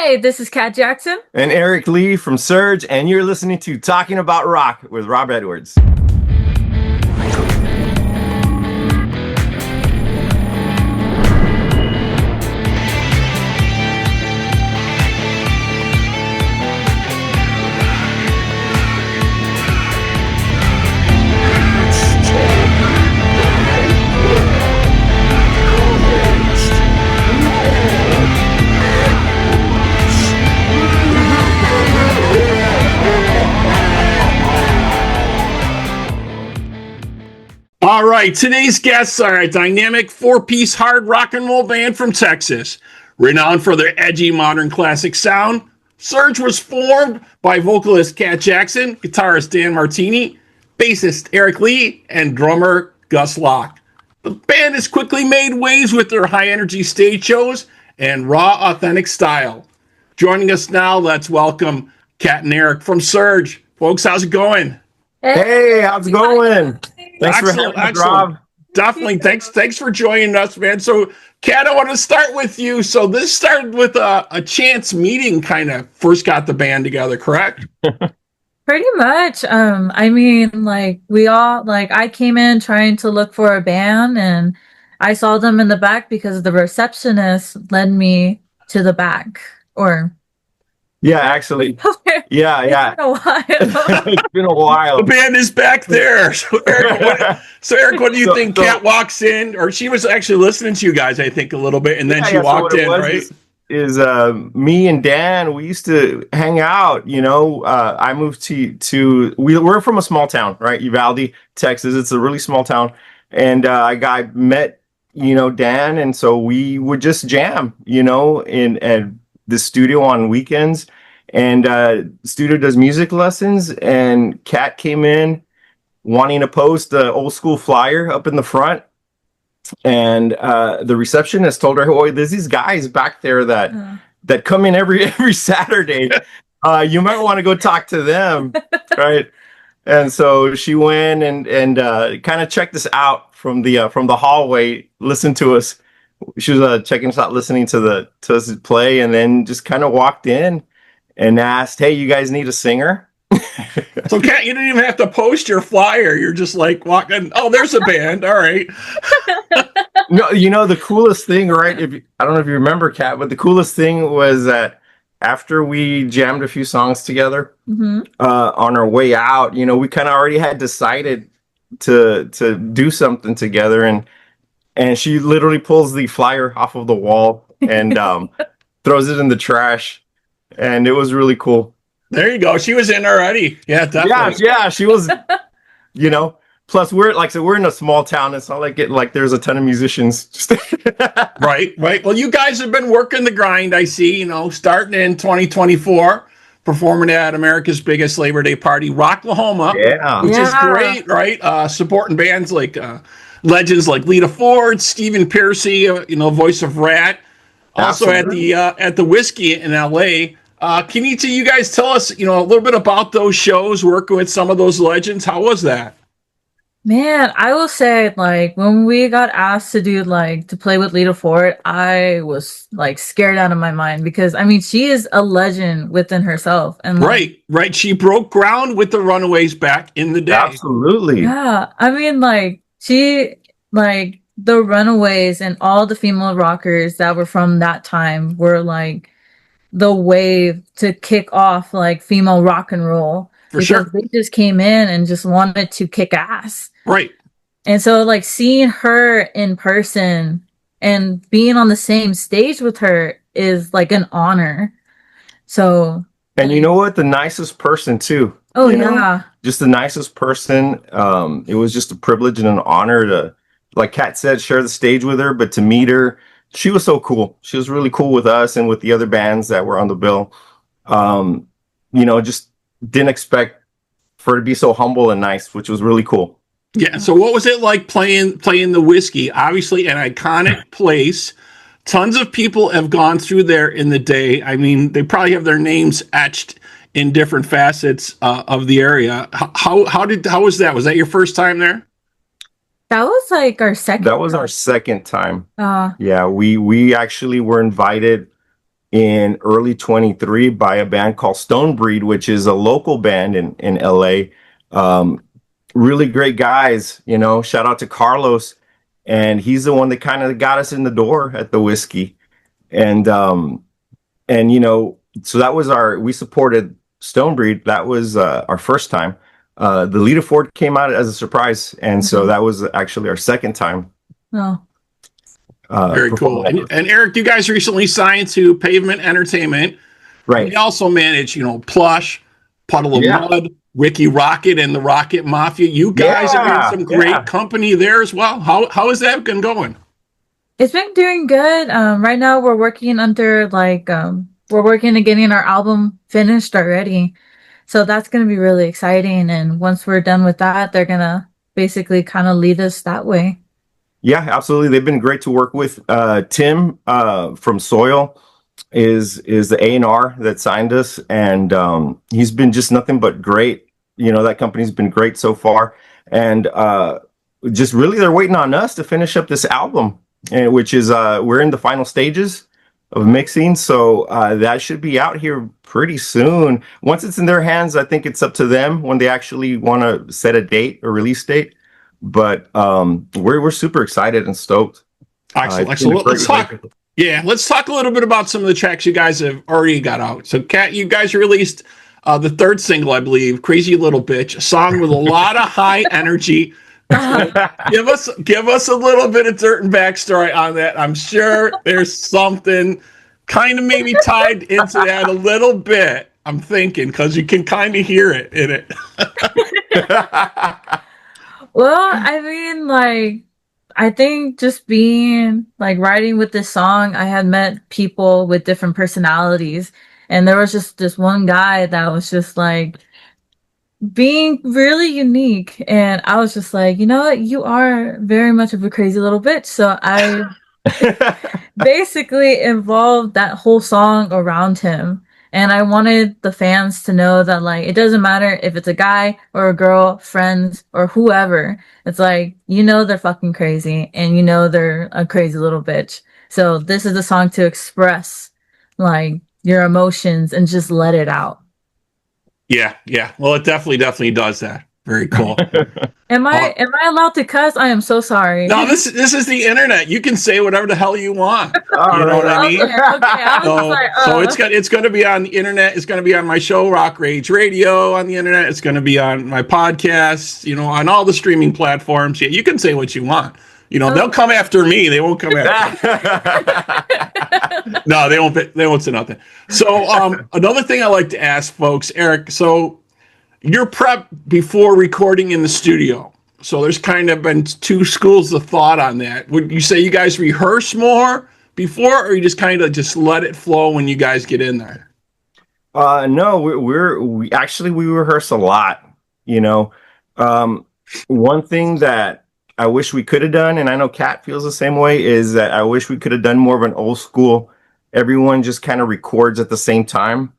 Hey, this is Kät Jacksin and Eric Lee from Surge, and you're listening to Talking About Rock with Rob Edwards. All right, today's guests are a dynamic four-piece hard rock and roll band from Texas. Renowned for their edgy modern classic sound, Surge was formed by vocalist Kät Jacksin, guitarist Dan Martini, bassist Eric Lee, and drummer Gus Locke. The band has quickly made waves with their high-energy stage shows and raw, authentic style. Joining us now, let's welcome Kat and Erikk from Surge. Folks, how's it going? Hey, how's it going? Thanks for having me, Rob. Definitely. Thanks for joining us, man. So, Kat, I want to start with you. So this started with a chance meeting, kind of first got the band together, correct? Pretty much. I came in trying to look for a band, and I saw them in the back because the receptionist led me to the back. Yeah, actually. Yeah. It's been a while. It's been a while. The band is back there. So, Eric, what do you think? Kat walks in, or she was actually listening to you guys, I think, a little bit, and then she walked in, right? Is me and Dan, we used to hang out, I moved we're from a small town, right? Uvalde, Texas. It's a really small town. And I met, Dan, and so we would just jam, in the studio on weekends, and studio does music lessons, and Kat came in wanting to post the old school flyer up in the front, and the receptionist told her, "Oh, there's these guys back there that come in every Saturday. You might want to go talk to them." Right? And so she went and kind of checked us out from the hallway, listened to us. She was checking us out, listening to us play, and then just kind of walked in and asked, "Hey, you guys need a singer?" So, Kat, you didn't even have to post your flyer. You're just like walking. Oh, there's a band. All right. No, the coolest thing, right? I don't know if you remember, Kat, but the coolest thing was that after we jammed a few songs together, on our way out, we kind of already had decided to do something together, and she literally pulls the flyer off of the wall and throws it in the trash. And it was really cool. There you go. She was in already. Yeah, definitely. Yeah, she was, plus we're in a small town. It's not like there's a ton of musicians. Right. Well, you guys have been working the grind, I see, starting in 2024, performing at America's biggest Labor Day party, Rocklahoma, which is great, right? Supporting bands like legends like Lita Ford, Stephen Pearcy, voice of Ratt. Also Absolutely. At the Whisky in LA. Can you guys tell us, a little bit about those shows, working with some of those legends? How was that? Man, I will say, when we got asked to do, to play with Lita Ford, I was, scared out of my mind because, she is a legend within herself. And Right. She broke ground with the Runaways back in the day. Absolutely. Yeah. The Runaways and all the female rockers that were from that time were, the wave to kick off, female rock and roll. For sure. They just came in and just wanted to kick ass. Right. And so seeing her in person and being on the same stage with her is an honor. So. And you know what? The nicest person too. Oh, yeah. Just the nicest person. It was just a privilege and an honor to, like Kat said, share the stage with her, but to meet her, she was so cool. She was really cool with us and with the other bands that were on the bill. Just didn't expect for her to be so humble and nice, which was really cool. Yeah. So what was it like playing the Whisky? Obviously an iconic place. Tons of people have gone through there in the day. They probably have their names etched in different facets of the area. How was that? Was that your first time there? That was our second. That was our second time. Yeah, we actually were invited in early 23 by a band called Stonebreed, which is a local band in LA. Really great guys, you know, shout out to Carlos. And he's the one that kind of got us in the door at the Whisky. And you know, so that was we supported Stonebreed. That was our first time. The Lita Ford came out as a surprise. And so that was actually our second time. Oh. Very cool. And Erikk, you guys recently signed to Pavement Entertainment. Right. We also manage, you know, Plush, Puddle of Mud, Ricky Rocket, and the Rocket Mafia. You guys are in some great company there as well. How has that been going? It's been doing good. Right now we're working under we're working on getting our album finished already. So that's going to be really exciting. And once we're done with that, they're going to basically kind of lead us that way. Yeah, absolutely. They've been great to work with. Tim from Soil is the A&R that signed us, and he's been just nothing but great. You know, that company's been great so far, and just really they're waiting on us to finish up this album, which is we're in the final stages of mixing, so that should be out here pretty soon. Once it's in their hands, I think it's up to them when they actually want to set a date, a release date. But we're super excited and stoked. Excellent. Let's talk. Yeah, let's talk a little bit about some of the tracks you guys have already got out. So, Kat, you guys released the third single, I believe, "Crazy Little Bitch," a song with a lot of high energy. Give us a little bit of dirt and backstory on that. I'm sure there's something kind of maybe tied into that a little bit. I'm thinking because you can kind of hear it in it. Well, I mean, like, I think just being like writing with this song, I had met people with different personalities, and there was just this one guy that was just like being really unique, and I was just like, you know what, you are very much of a crazy little bitch. So I basically involved that whole song around him. And I wanted the fans to know that, like, it doesn't matter if it's a guy or a girl, friends or whoever. It's like, you know, they're fucking crazy and you know, they're a crazy little bitch. So this is a song to express like your emotions and just let it out. Yeah. Well, it definitely does that. Very cool. Am I allowed to cuss? I am so sorry. No, this is the internet. You can say whatever the hell you want. You know what I mean? Okay. So it's going to be on the internet. It's going to be on my show, Rock Rage Radio, on the internet. It's going to be on my podcast. You know, on all the streaming platforms. Yeah, you can say what you want. You know, they'll come after me. They won't come after me. No, they won't. They won't say nothing. So another thing I like to ask folks, Erikk. So your prep before recording in the studio. So there's kind of been two schools of thought on that. Would you say you guys rehearse more before, or you just kind of just let it flow when you guys get in there? No, we actually rehearse a lot. You know, one thing that I wish we could have done, and I know Kat feels the same way, is that I wish we could have done more of an old school. Everyone just kind of records at the same time.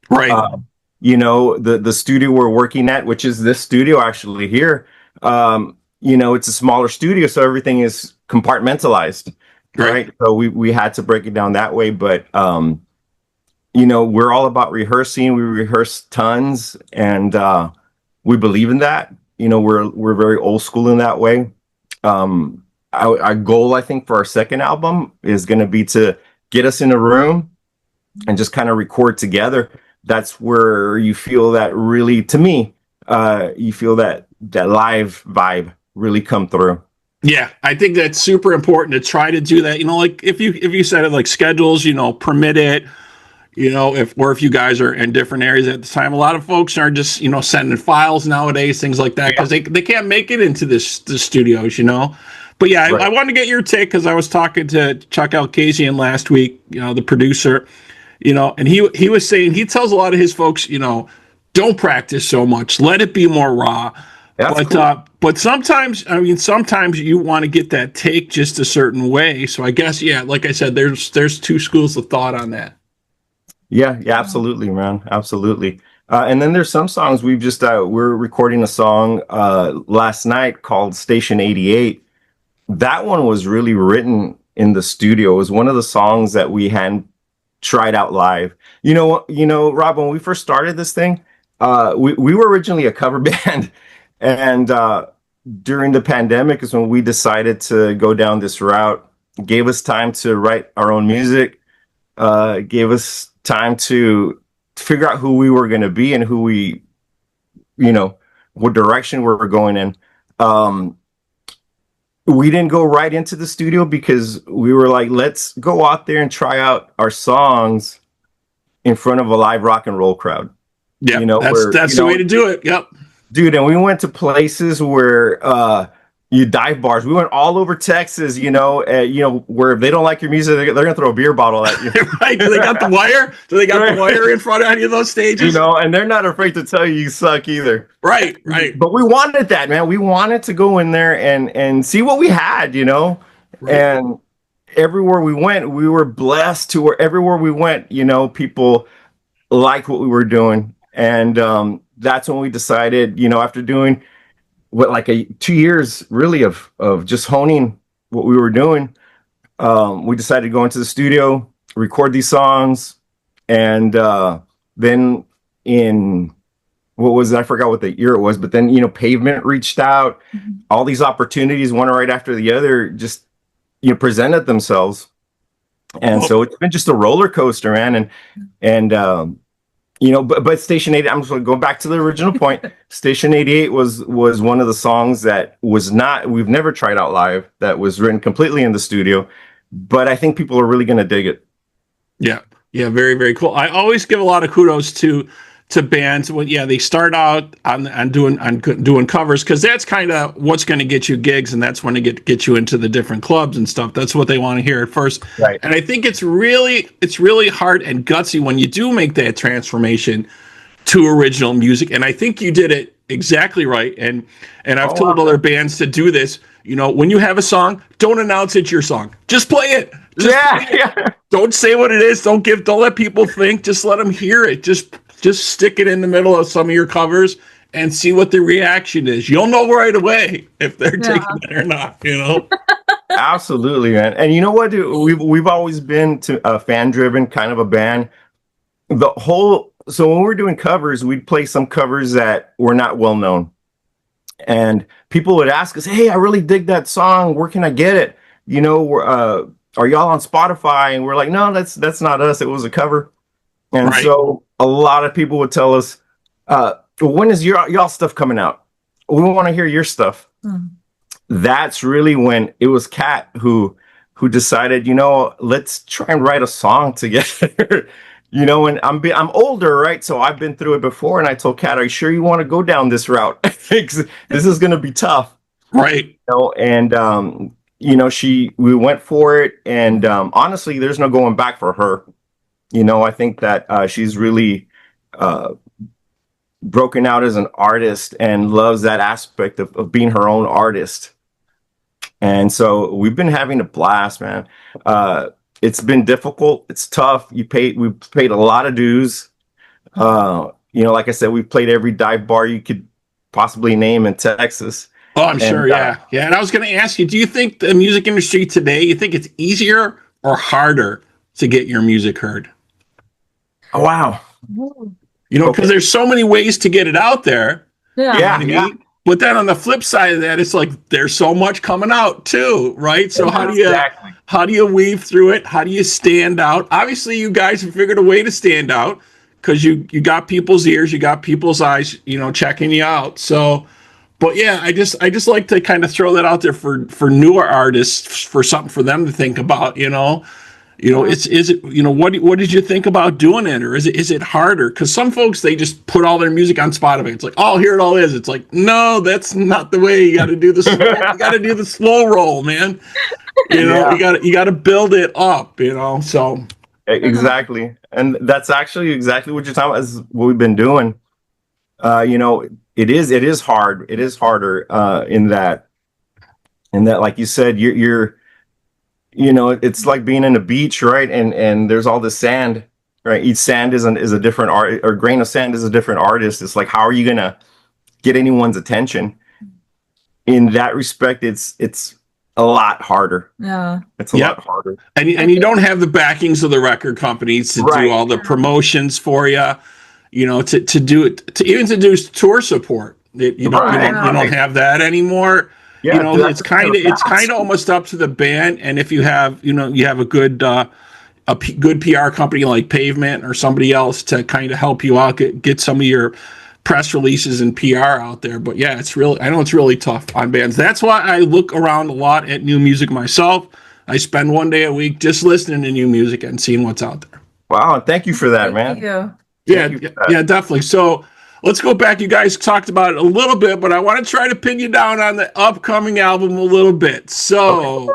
Right. You know, the studio we're working at, which is this studio actually here, you know, it's a smaller studio, so everything is compartmentalized, right? So we had to break it down that way. But, you know, we're all about rehearsing. We rehearse tons, and we believe in that. You know, we're very old school in that way. Our goal, I think, for our second album is going to be to get us in a room and just kind of record together. That's where you feel that really, to me, you feel that live vibe really come through. Yeah, I think that's super important to try to do that. You know, like if you said it, like schedules, you know, permit it. You know, if you guys are in different areas at the time, a lot of folks are just, you know, sending files nowadays, things like that, because they can't make it into the studios, you know. But yeah, I wanted to get your take because I was talking to Chuck Alkazian last week, you know, the producer. You know, and he was saying he tells a lot of his folks, you know, don't practice so much. Let it be more raw. But sometimes you want to get that take just a certain way. So I guess, yeah, like I said, there's two schools of thought on that. Yeah, absolutely, man. Absolutely. And then there's some songs we've just, we're recording a song last night called Station 88. That one was really written in the studio. It was one of the songs that we tried out live. Rob, when we first started this thing, we were originally a cover band, and during the pandemic is when we decided to go down this route. Gave us time to write our own music, gave us time to figure out who we were going to be and who we, what direction we were going in. We didn't go right into the studio because we were like, let's go out there and try out our songs in front of a live rock and roll crowd. Yeah, that's the way to do it. Yep. Dude, and we went to places where you dive bars. We went all over Texas, where if they don't like your music, they're gonna throw a beer bottle at you. Right? Do they got the wire? Do they got the wire in front of any of those stages? And they're not afraid to tell you suck either. Right. But we wanted that, man. We wanted to go in there and see what we had, Right. And everywhere we went, we were blessed to where everywhere we went, people liked what we were doing. And that's when we decided, after doing 2 years really of just honing what we were doing, we decided to go into the studio, record these songs, and then in I forgot what the year it was, but then Pavement reached out. Mm-hmm. All these opportunities, one right after the other, just presented themselves, and so it's been just a roller coaster, man. But Station 88, I'm just going to go back to the original point. Station 88 was one of the songs that we've never tried out live, that was written completely in the studio, but I think people are really going to dig it. Yeah. Very, very cool. I always give a lot of kudos to bands when they start out on doing covers, because that's kind of what's going to get you gigs, and that's when to get you into the different clubs and stuff. That's what they want to hear at first. Right. And I think it's really hard and gutsy when you do make that transformation to original music. And I think you did it exactly right. And I've told other bands to do this. When you have a song, don't announce it's your song. Just play it. Play it. Don't say what it is. Don't let people think. Just let them hear it. Just stick it in the middle of some of your covers and see what the reaction is. You'll know right away if they're taking it or not, Absolutely, man. And you know what, dude? We've always been a fan-driven kind of a band. So when we're doing covers, we'd play some covers that were not well known. And people would ask us, hey, I really dig that song. Where can I get it? Are y'all on Spotify? And we're like, no, that's not us. It was a cover. And so a lot of people would tell us, when is y'all stuff coming out? We want to hear your stuff. That's really when it was Kat who decided, let's try and write a song together. And I'm older, right? So I've been through it before, and I told Kat, are you sure you want to go down this route? This is going to be tough. Right. We went for it, and honestly, there's no going back for her. I think that she's really broken out as an artist and loves that aspect of being her own artist. And so we've been having a blast, man. It's been difficult. It's tough. We've paid a lot of dues. Like I said, we've played every dive bar you could possibly name in Texas. Oh, I'm sure. Yeah. And I was going to ask you, do you think the music industry today, you think it's easier or harder to get your music heard? Oh, wow. Because there's so many ways to get it out there. Yeah. But then on the flip side of that, it's like there's so much coming out too, right? So how do you weave through it? How do you stand out? Obviously, you guys have figured a way to stand out because you got people's ears, you got people's eyes, checking you out. So, but yeah, I just like to kind of throw that out there for newer artists, for something for them to think about. What did you think about doing it, or is it harder? Because some folks, they just put all their music on Spotify. It's like, oh, here it all is. It's like, no, that's not the way. You got to do the slow, you got to do the slow roll, man. You got to build it up. So exactly, and that's actually exactly what you're talking about. Is what we've been doing. It is hard. It is harder in that, like you said, you're it's like being in a beach, right? And there's all this sand, right? Each sand is a different art, or grain of sand is a different artist. It's like, how are you gonna get anyone's attention? In that respect, it's a lot harder. Yeah. It's a lot harder. And you don't have the backings of the record companies to do all the promotions for you, you know, to do it, to even to do tour support. You don't have that anymore. Yeah, you know, it's kind of almost up to the band. And if you have, you have a good good PR company like Pavement or somebody else to kind of help you out, get some of your press releases and PR out there. But yeah, I know it's really tough on bands. That's why I look around a lot at new music myself. I spend one day a week just listening to new music and seeing what's out there. Wow, thank you for that, man. Yeah, definitely. So let's go back. You guys talked about it a little bit, but I want to try to pin you down on the upcoming album a little bit. So,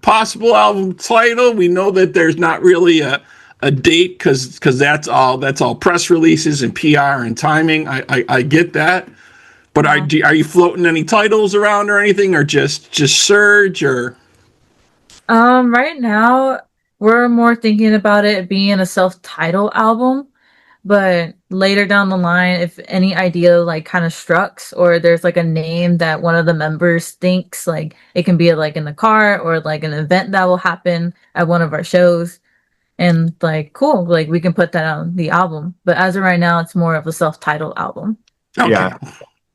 possible album title. We know that there's not really a date because that's all press releases and PR and timing. I get that, but are you floating any titles around or anything, or just Surge or? Right now we're more thinking about it being a self-titled album. But later down the line, if any idea like kind of strucks, or there's like a name that one of the members thinks, like it can be like in the car or like an event that will happen at one of our shows, and like cool, like we can put that on the album. But as of right now, it's more of a self-titled album. Okay. Yeah,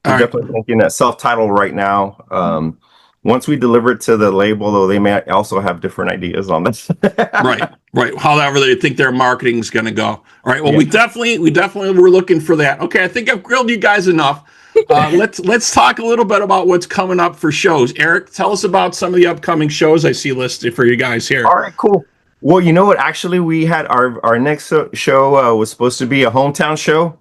I'm definitely thinking that self-titled right now. Once we deliver it to the label, though, they may also have different ideas on this. Right. However they think their marketing is going to go. All right. Well, we definitely were looking for that. Okay, I think I've grilled you guys enough. Let's talk a little bit about what's coming up for shows. Eric, tell us about some of the upcoming shows I see listed for you guys here. All right, cool. Well, you know what? Actually, we had our next show was supposed to be a hometown show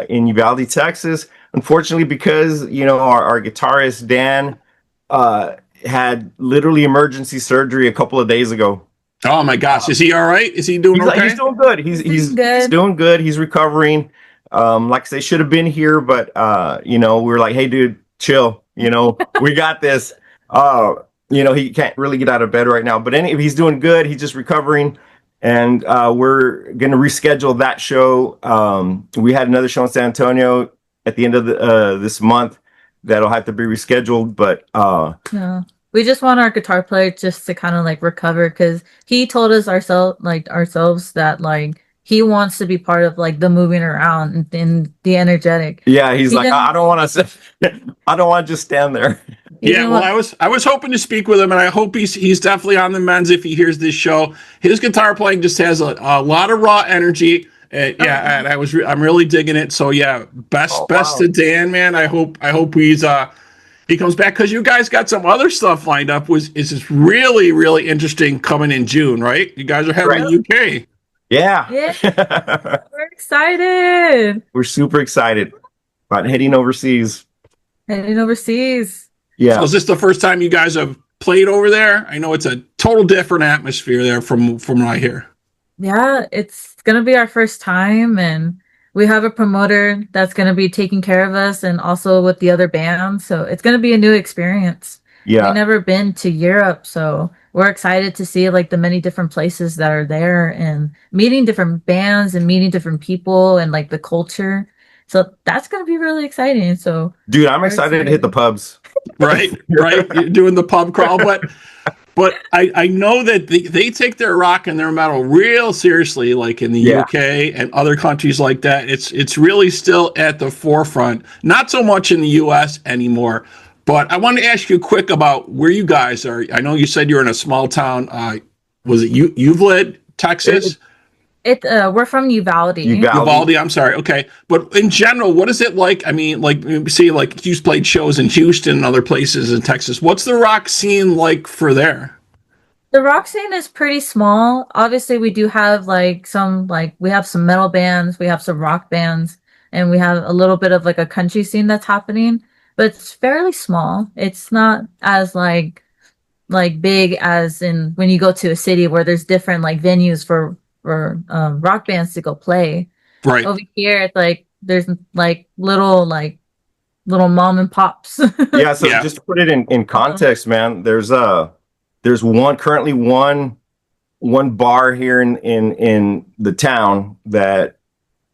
in Uvalde, Texas. Unfortunately, because our guitarist Dan had literally emergency surgery a couple of days ago. Oh my gosh, is he all right? Is he doing okay? He's doing good. He's doing good. He's recovering. Like I say, should have been here, but we were like, hey, dude, chill. We got this. He can't really get out of bed right now. But anyway, he's doing good. He's just recovering, and we're gonna reschedule that show. We had another show in San Antonio at the end of this month that'll have to be rescheduled, but we just want our guitar player just to kind of like recover, because he told us ourselves that like he wants to be part of like the moving around and the energetic. Yeah, he's like, I don't want to just stand there. Yeah, well, I was hoping to speak with him, and I hope he's definitely on the mends if he hears this show. His guitar playing just has a lot of raw energy. And I'm really digging it. So yeah, best to Dan, man. I hope he comes back, because you guys got some other stuff lined up. Is this really, really interesting coming in June, right? You guys are heading to UK. Yeah. We're excited. We're super excited about heading overseas. Yeah. So is this the first time you guys have played over there? I know it's a total different atmosphere there from what I hear. Yeah, it's gonna be our first time, and we have a promoter that's gonna be taking care of us, and also with the other bands. So it's gonna be a new experience. Yeah, we've never been to Europe, so we're excited to see like the many different places that are there, and meeting different bands and meeting different people and like the culture. So that's gonna be really exciting. So, dude, I'm excited to hit the pubs. Right. You're doing the pub crawl, but I know that they take their rock and their metal real seriously, like in the UK and other countries like that. It's really still at the forefront. Not so much in the US anymore. But I want to ask you quick about where you guys are. I know you said you're in a small town. Was it Uvalde, Texas? We're from Uvalde. Uvalde, I'm sorry. Okay. But in general, what is it like? I mean, like, see, like you've played shows in Houston and other places in Texas. What's the rock scene like for there? The rock scene is pretty small. Obviously, we do have we have some metal bands, we have some rock bands, and we have a little bit of like a country scene that's happening, but it's fairly small. It's not as like big as in when you go to a city where there's different like venues for rock bands to go play. Right. Over here, it's like there's like little mom and pops. So just to put it in context, man, there's currently one bar here in the town that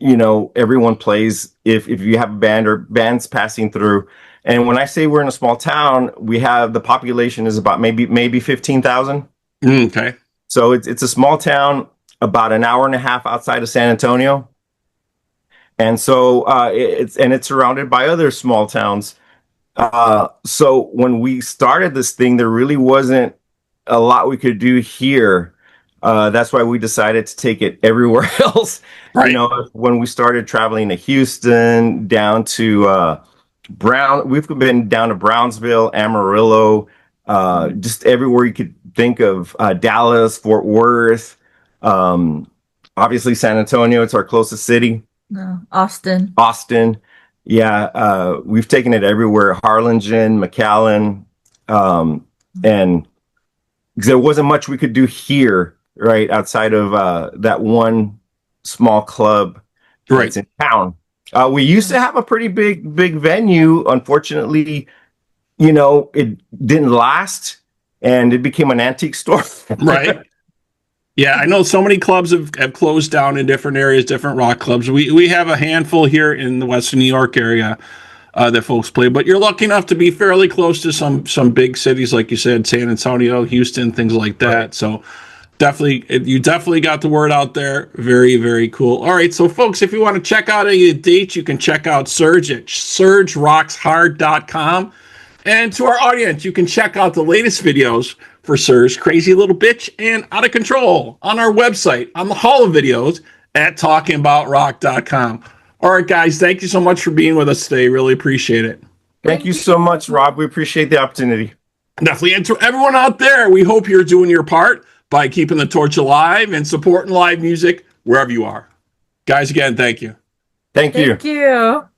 everyone plays if you have a band or bands passing through. And when I say we're in a small town, we have the population is about maybe 15,000. Okay. So it's a small town, about an hour and a half outside of San Antonio. And so it's surrounded by other small towns. So when we started this thing, there really wasn't a lot we could do here. That's why we decided to take it everywhere else. Right. You know, when we started traveling to Houston, down to we've been down to Brownsville, Amarillo, just everywhere you could think of, Dallas, Fort Worth, obviously San Antonio, it's our closest city. No, Austin. Yeah, we've taken it everywhere. Harlingen, McAllen, and because there wasn't much we could do here, right, outside of that one small club that's in town. We used to have a pretty big venue. Unfortunately, you know, it didn't last, and it became an antique store. Right. Yeah, I know so many clubs have closed down in different areas, different rock clubs. We have a handful here in the Western New York area that folks play, but you're lucky enough to be fairly close to some big cities, like you said, San Antonio, Houston, things like that. Right. So you definitely got the word out there. Very, very cool. All right, so folks, if you want to check out any dates, you can check out Surge at surgerockshard.com. And to our audience, you can check out the latest videos for Surge, Crazy Little Bitch, and Out of Control on our website, on the Hall of Videos at talkingaboutrock.com. All right, guys, thank you so much for being with us today. Really appreciate it. Thank you so much, Rob. We appreciate the opportunity. Definitely. And to everyone out there, we hope you're doing your part by keeping the torch alive and supporting live music wherever you are. Guys, again, thank you. Thank you. Thank you.